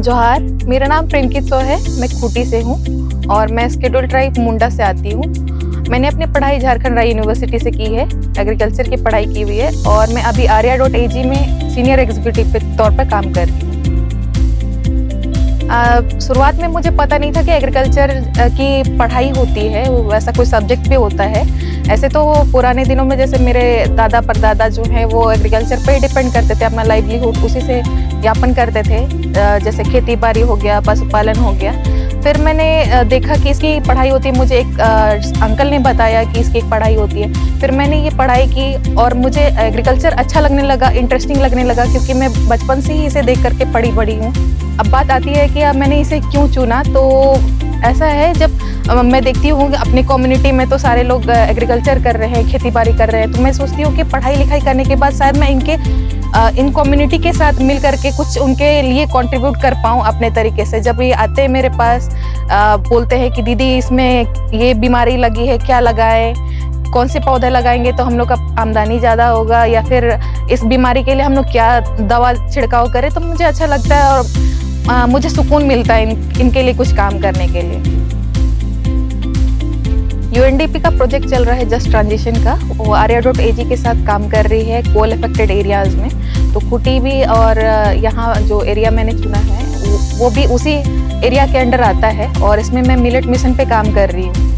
जोहार, मेरा नाम प्रिंकी सो है। मैं खूंटी से हूँ और मैं स्केड्यूल ट्राइब मुंडा से आती हूँ। मैंने अपनी पढ़ाई झारखंड राय यूनिवर्सिटी से की है, एग्रीकल्चर की पढ़ाई की हुई है और मैं अभी arya.ag में सीनियर एग्जीक्यूटिव के तौर पर काम कर रही हूँ। शुरुआत में मुझे पता नहीं था कि एग्रीकल्चर की पढ़ाई होती है, वैसा कोई सब्जेक्ट भी होता है। ऐसे तो पुराने दिनों में जैसे मेरे दादा परदादा जो हैं वो एग्रीकल्चर पे ही डिपेंड करते थे, अपना लाइवलीहुड उसी से यापन करते थे, जैसे खेती बाड़ी हो गया, पशुपालन हो गया। फिर मैंने देखा कि इसकी पढ़ाई होती है, मुझे एक अंकल ने बताया कि इसकी एक पढ़ाई होती है। फिर मैंने ये पढ़ाई की और मुझे एग्रीकल्चर अच्छा लगने लगा, इंटरेस्टिंग लगने लगा, क्योंकि मैं बचपन से ही इसे देख करके पढ़ी बड़ी हूँ। अब बात आती है कि अब मैंने इसे क्यों चुना, तो ऐसा है जब मैं देखती हूँ कि अपनी कम्युनिटी में तो सारे लोग एग्रीकल्चर कर रहे हैं, खेती बाड़ी कर रहे हैं, तो मैं सोचती हूँ कि पढ़ाई लिखाई करने के बाद शायद मैं इन कम्युनिटी के साथ मिल करके कुछ उनके लिए कंट्रीब्यूट कर पाऊँ अपने तरीके से। जब ये आते हैं मेरे पास, बोलते हैं कि दीदी इसमें ये बीमारी लगी है, क्या लगाएं, कौन से पौधे लगाएंगे तो हम लोग का आमदनी ज़्यादा होगा, या फिर इस बीमारी के लिए हम लोग क्या दवा छिड़काव करें, तो मुझे अच्छा लगता है और मुझे सुकून मिलता है इनके लिए कुछ काम करने के लिए। UNDP का प्रोजेक्ट चल रहा है जस्ट ट्रांजिशन का, वो arya.ag के साथ काम कर रही है कोल अफेक्टेड एरियाज़ में। तो खूंटी भी और यहाँ जो एरिया मैंने चुना है वो भी उसी एरिया के अंडर आता है और इसमें मैं मिलेट मिशन पे काम कर रही हूँ।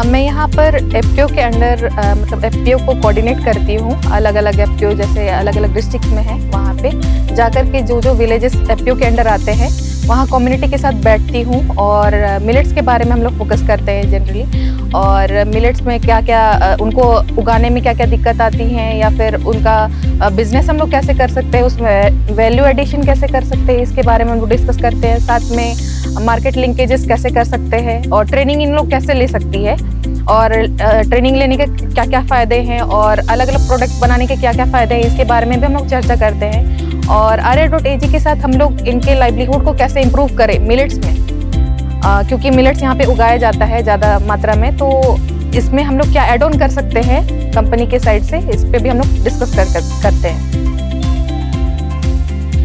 मैं यहाँ पर FPO के अंडर मतलब FPO को कोऑर्डिनेट करती हूँ। अलग अलग FPO जैसे अलग अलग डिस्ट्रिक्ट में है, वहाँ पे जाकर के जो विलेजेस FPO के अंडर आते हैं वहाँ कम्युनिटी के साथ बैठती हूँ और मिलेट्स के बारे में हम लोग फोकस करते हैं जनरली, और मिलेट्स में क्या क्या उनको उगाने में क्या क्या दिक्कत आती हैं, या फिर उनका बिजनेस हम लोग कैसे कर सकते हैं, उसमें वैल्यू एडिशन कैसे कर सकते हैं, इसके बारे में हम लोग डिस्कस करते हैं। साथ में मार्केट लिंकेजेस कैसे कर सकते हैं और ट्रेनिंग इन लोग कैसे ले सकती है, और ट्रेनिंग लेने के क्या क्या फ़ायदे हैं और अलग अलग प्रोडक्ट बनाने के क्या क्या फ़ायदे हैं, इसके बारे में भी हम लोग चर्चा करते हैं। और arya.ag के साथ हम लोग इनके लाइवलीहुड को कैसे इम्प्रूव करें मिलेट्स में, क्योंकि मिलेट्स यहाँ पे उगाया जाता है ज़्यादा मात्रा में, तो इसमें हम लोग क्या एड ऑन कर सकते हैं कंपनी के साइड से, इस पे भी हम लोग डिस्कस करते हैं।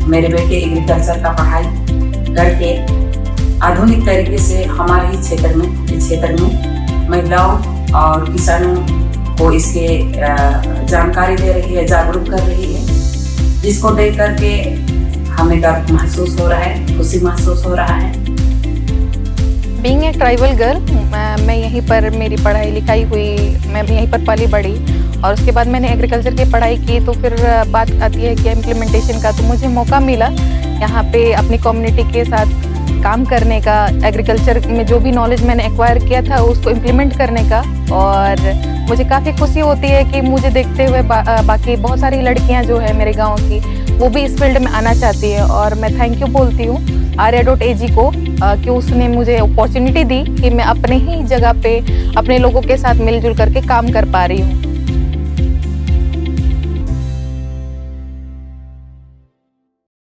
मेरे बेटे एग्रीकल्चर का पढ़ाई करके आधुनिक तरीके से हमारे ही क्षेत्र में महिलाओं और किसानों को इसके जानकारी दे रही है, जागरूक कर रही है, जिसको देख करके हमें गर्व महसूस हो रहा है, खुशी महसूस हो रहा है। बीइंग ए ट्राइबल गर्ल, मैं यहीं पर मेरी पढ़ाई लिखाई हुई, मैं भी यहीं पर पली बड़ी, और उसके बाद मैंने एग्रीकल्चर की पढ़ाई की। तो फिर बात आती है कि इम्प्लीमेंटेशन का, तो मुझे मौका मिला यहाँ पे अपनी कम्युनिटी के साथ काम करने का, एग्रीकल्चर में जो भी नॉलेज मैंने एक्वायर किया था उसको इम्प्लीमेंट करने का। और मुझे काफ़ी खुशी होती है कि मुझे देखते हुए बाकी बहुत सारी लड़कियां जो है मेरे गांव की, वो भी इस फील्ड में आना चाहती है, और मैं थैंक यू बोलती हूँ arya.ag को कि उसने मुझे अपॉर्चुनिटी दी कि मैं अपने ही जगह पे अपने लोगों के साथ मिलजुल करके काम कर पा रही हूँ।